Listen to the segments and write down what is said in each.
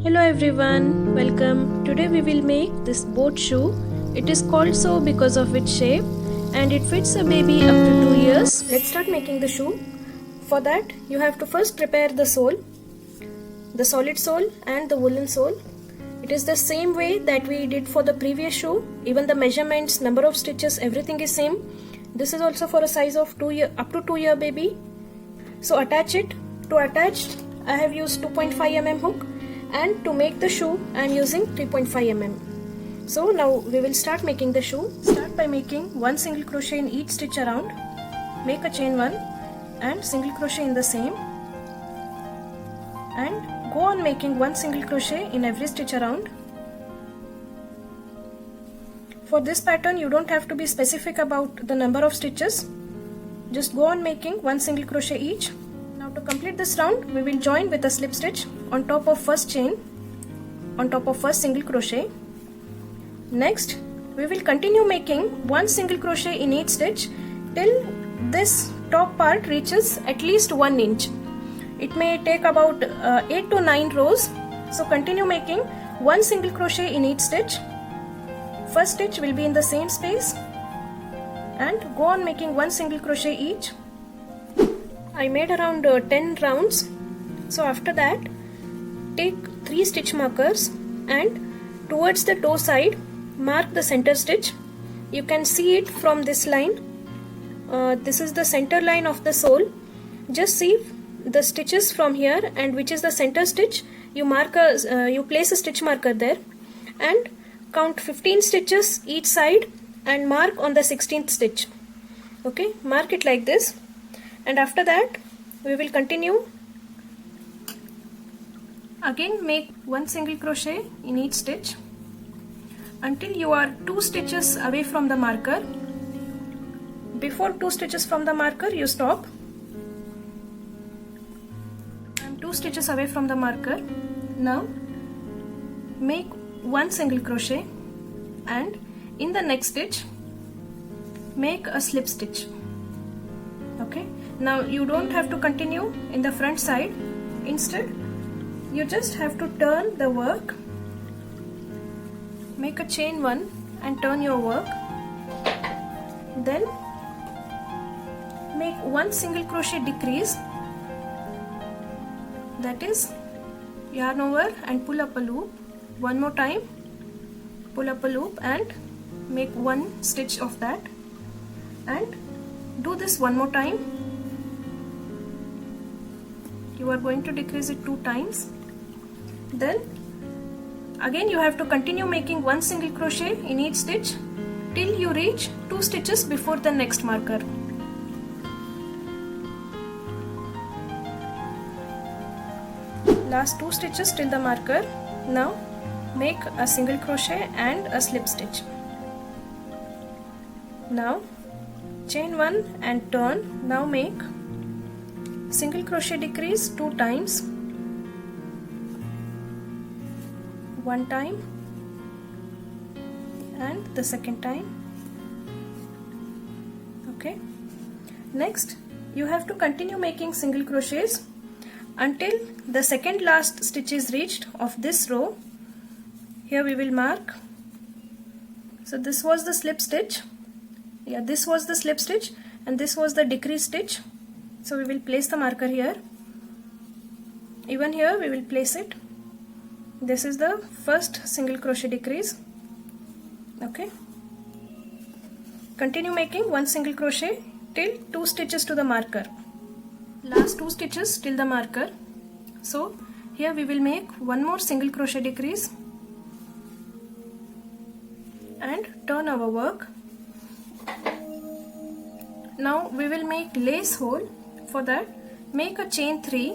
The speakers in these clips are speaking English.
Hello everyone, welcome. Today we will make this boat shoe. It is called so because of its shape and it fits a baby up to 2 years. Let's start making the shoe. For that you have to first prepare the sole, the solid sole and the woolen sole. It is the same way that we did for the previous shoe. Even the measurements, number of stitches, everything is same. This is also for a size of up to 2 year baby. So attach it. To attach I have used 2.5 mm hook. And to make the shoe I am using 3.5 mm. So now we will start making the shoe. Start by making one single crochet in each stitch around. Make a chain 1 and single crochet in the same. And go on making one single crochet in every stitch around. For this pattern you don't have to be specific about the number of stitches. Just go on making one single crochet each. Now to complete this round we will join with a slip stitch on top of first chain, on top of first single crochet. Next we will continue making one single crochet in each stitch till this top part reaches at least 1 inch. It may take about 8 to 9 rows. So continue making one single crochet in each stitch. First stitch will be in the same space and go on making one single crochet each. I made around 10 rounds. So after that take 3 stitch markers and towards the toe side mark the center stitch. You can see it from this line. This is the center line of the sole. Just see the stitches from here and which is the center stitch. You place a stitch marker there and count 15 stitches each side and mark on the 16th stitch. Okay, mark it like this. And after that we will continue. Again make one single crochet in each stitch until you are 2 stitches away from the marker. Before 2 stitches from the marker you stop. I am 2 stitches away from the marker. Now make one single crochet and in the next stitch make a slip stitch. Okay, now you don't have to continue in the front side. Instead you just have to turn the work. Make a chain 1 and turn your work. Then make one single crochet decrease, that is yarn over and pull up a loop. One more time pull up a loop and make one stitch of that and do this one more time. You are going to decrease it 2 times. Then again you have to continue making one single crochet in each stitch till you reach 2 stitches before the next marker. Last 2 stitches till the marker. Now make a single crochet and a slip stitch. Now chain 1 and turn. Now make single crochet decrease 2 times. One time and the second time. Okay, next you have to continue making single crochets until the second last stitch is reached of this row. Here we will mark. So this was the slip stitch. Yeah, this was the slip stitch and this was the decrease stitch. So we will place the marker here. Even here we will place it. This is the first single crochet decrease. Okay, continue making one single crochet till 2 stitches to the marker. Last 2 stitches till the marker. So here we will make one more single crochet decrease and turn our work. Now we will make lace hole. For that make a chain 3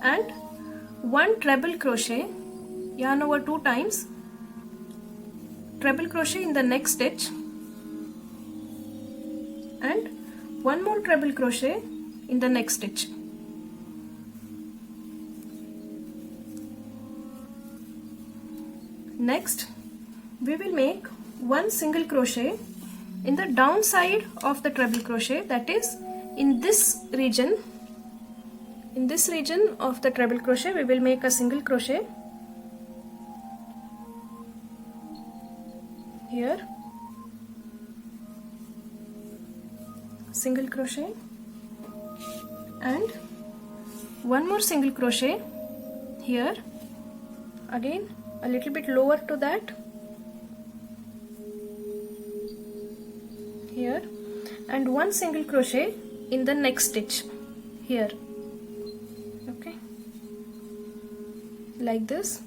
and one treble crochet, yarn over 2 times, treble crochet in the next stitch and one more treble crochet in the next stitch. Next we will make one single crochet in the down side of the treble crochet, that is in this region In this region of the treble crochet, we will make a single crochet here, single crochet, and one more single crochet here, again a little bit lower to that, here, and one single crochet in the next stitch here. Okay, like this.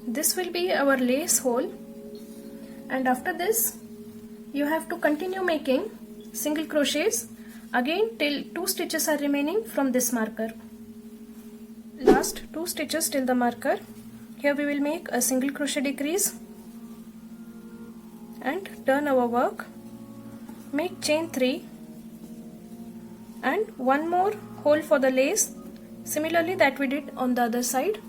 This will be our lace hole, and after this you have to continue making single crochets again till 2 stitches are remaining from this marker. Last 2 stitches till the marker. Here we will make a single crochet decrease and turn our work, make chain 3 and one more hole for the lace, similarly that we did on the other side.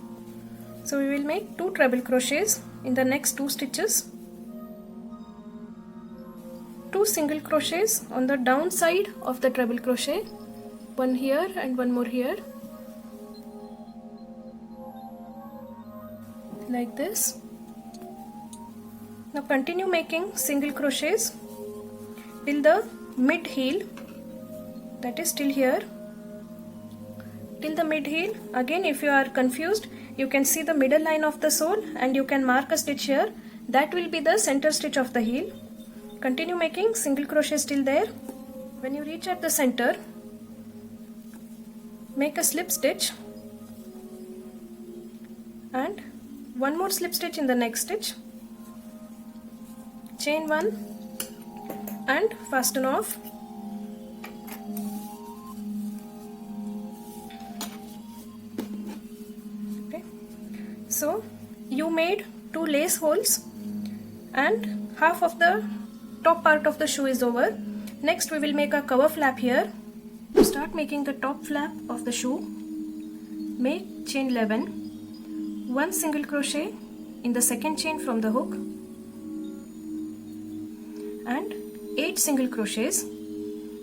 So we will make 2 treble crochets in the next 2 stitches, 2 single crochets on the down side of the treble crochet, one here and one more here, like this. Now continue making single crochets till the mid heel, that is till here, till the mid heel. Again, if you are confused, you can see the middle line of the sole and you can mark a stitch here. That will be the center stitch of the heel. Continue making single crochets till there. When you reach at the center, make a slip stitch and one more slip stitch in the next stitch, chain 1 and fasten off. Okay, so you made 2 lace holes and half of the top part of the shoe is over. Next we will make a cover flap here. To start making the top flap of the shoe, make chain 11, 1 single crochet in the second chain from the hook and 8 single crochets,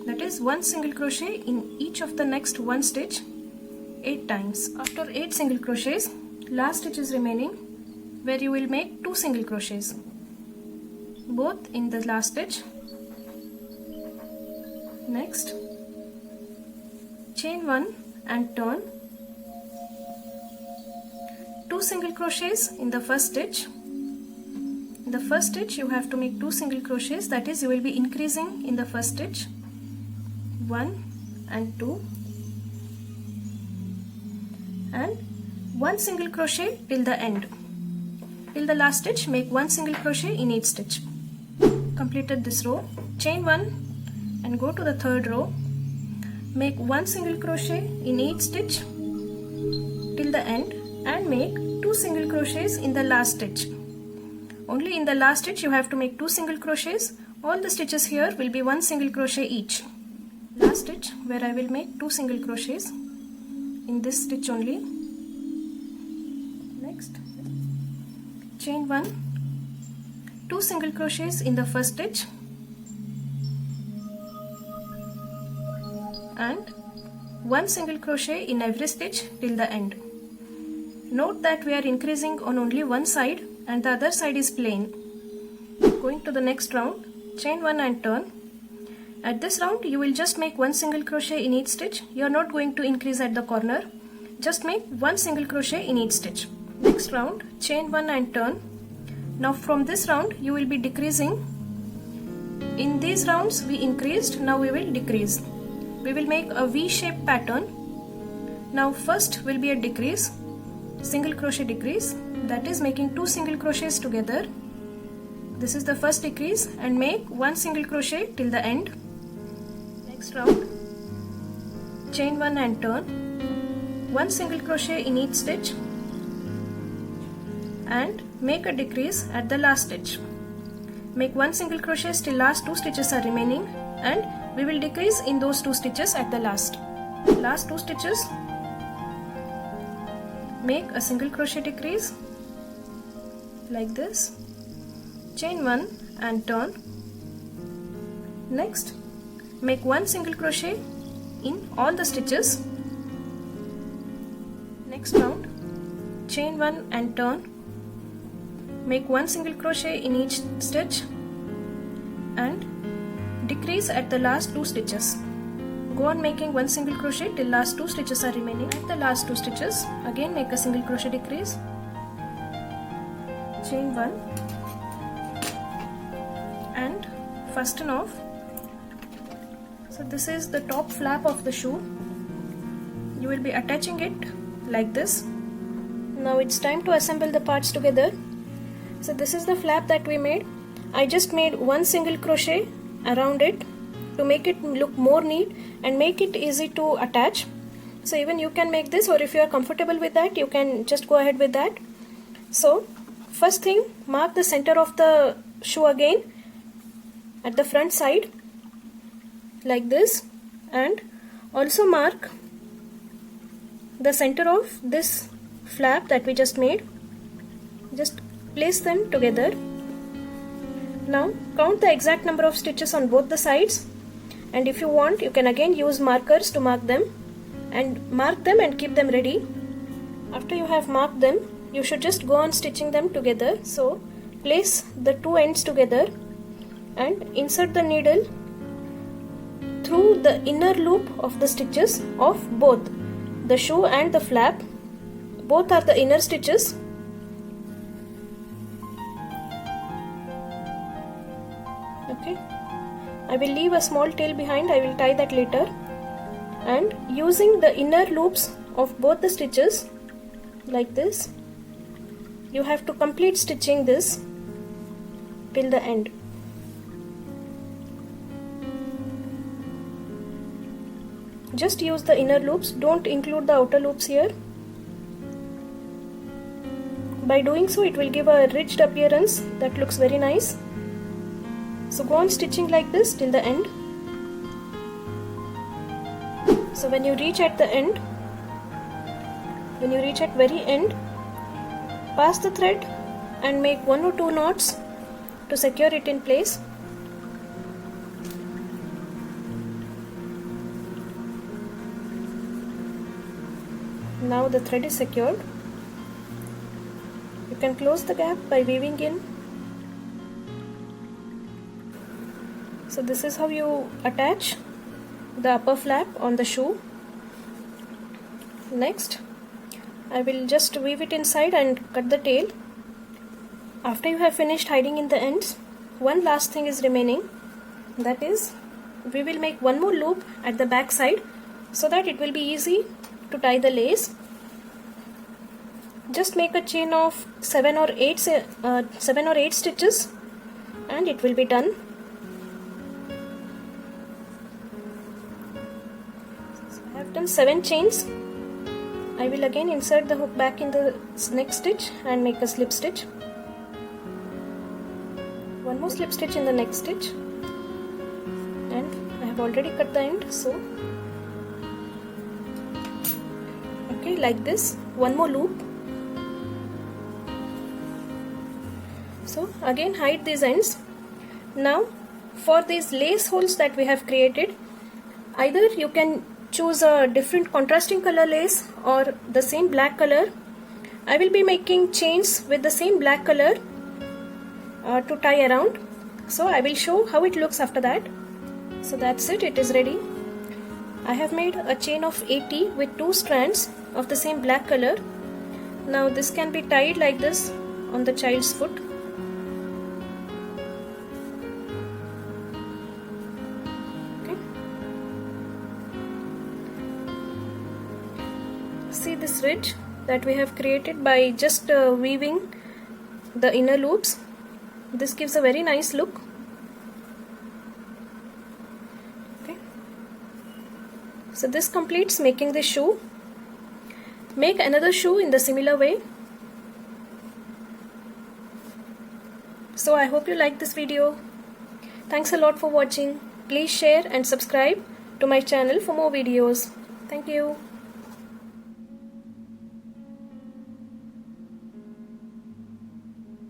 that is 1 single crochet in each of the next 1 stitch 8 times. After 8 single crochets, last stitch is remaining where you will make 2 single crochets, both in the last stitch. Next, chain 1 and turn, 2 single crochets in the first stitch. In the first stitch you have to make 2 single crochets, that is you will be increasing in the first stitch 1 and 2 and 1 single crochet till the end. Till the last stitch make 1 single crochet in each stitch. Completed this row, chain 1 and go to the third row, make 1 single crochet in each stitch till the end and make 2 single crochets in the last stitch. Only in the last stitch you have to make 2 single crochets. All the stitches here will be 1 single crochet each. Last stitch where I will make 2 single crochets in this stitch only. Next, chain 1, 2 single crochets in the first stitch and 1 single crochet in every stitch till the end. Note that we are increasing on only one side and the other side is plain. Going to the next round, chain 1 and turn. At this round you will just make 1 single crochet in each stitch. You are not going to increase at the corner. Just make 1 single crochet in each stitch. Next round, chain 1 and turn. Now from this round you will be decreasing. In these rounds we increased, now we will decrease. We will make a V-shaped pattern. Now first will be a decrease, single crochet decrease, that is making 2 single crochets together. This is the first decrease and make 1 single crochet till the end. Next round, chain 1 and turn, 1 single crochet in each stitch and make a decrease at the last stitch. Make 1 single crochet till last 2 stitches are remaining and we will decrease in those 2 stitches at the last. Last 2 stitches, make a single crochet decrease like this, chain 1 and turn. Next, make 1 single crochet in all the stitches next round, chain 1 and turn, make 1 single crochet in each stitch and decrease at the last 2 stitches. Go on making 1 single crochet till last 2 stitches are remaining. At the last 2 stitches, again make a single crochet decrease, chain 1 and fasten off. So this is the top flap of the shoe. You will be attaching it like this. Now it's time to assemble the parts together. So this is the flap that we made. I just made 1 single crochet around it to make it look more neat and make it easy to attach. So even you can make this, or if you are comfortable with that, you can just go ahead with that. So first thing, mark the center of the shoe again at the front side like this, and also mark the center of this flap that we just made. Just place them together. Now count the exact number of stitches on both the sides, and if you want, you can again use markers to mark them and keep them ready. After you have marked them, you should just go on stitching them together. So place the 2 ends together and insert the needle through the inner loop of the stitches of both the shoe and the flap. Both are the inner stitches. Okay, I will leave a small tail behind. I will tie that later. And using the inner loops of both the stitches like this, you have to complete stitching this till the end. Just use the inner loops, don't include the outer loops here. By doing so, it will give a ridged appearance that looks very nice. So go on stitching like this till the end. So when you reach at the end, when you reach at very end, pass the thread and make 1 or 2 knots to secure it in place. Now the thread is secured. You can close the gap by weaving in. So this is how you attach the upper flap on the shoe. Next, I will just weave it inside and cut the tail. After you have finished hiding in the ends, one last thing is remaining. That is, we will make 1 more loop at the back side so that it will be easy to tie the lace. Just make a chain of 7 or 8 stitches and it will be done. So I have done 7 chains. I will again insert the hook back in the next stitch and make a slip stitch. 1 more slip stitch in the next stitch, and I have already cut the end, so okay, like this. 1 more loop. So again hide these ends. Now for these lace holes that we have created, either you can choose a different contrasting color lace or the same black color. I will be making chains with the same black color to tie around, so I will show how it looks after that. So that's it, it is ready. I have made a chain of 80 with 2 strands of the same black color. Now this can be tied like this on the child's foot. Okay. See this ridge that we have created by just weaving the inner loops. This gives a very nice look. Okay. So this completes making this shoe. Make another shoe in the similar way. So I hope you like this video. Thanks a lot for watching. Please share and subscribe to my channel for more videos. Thank you.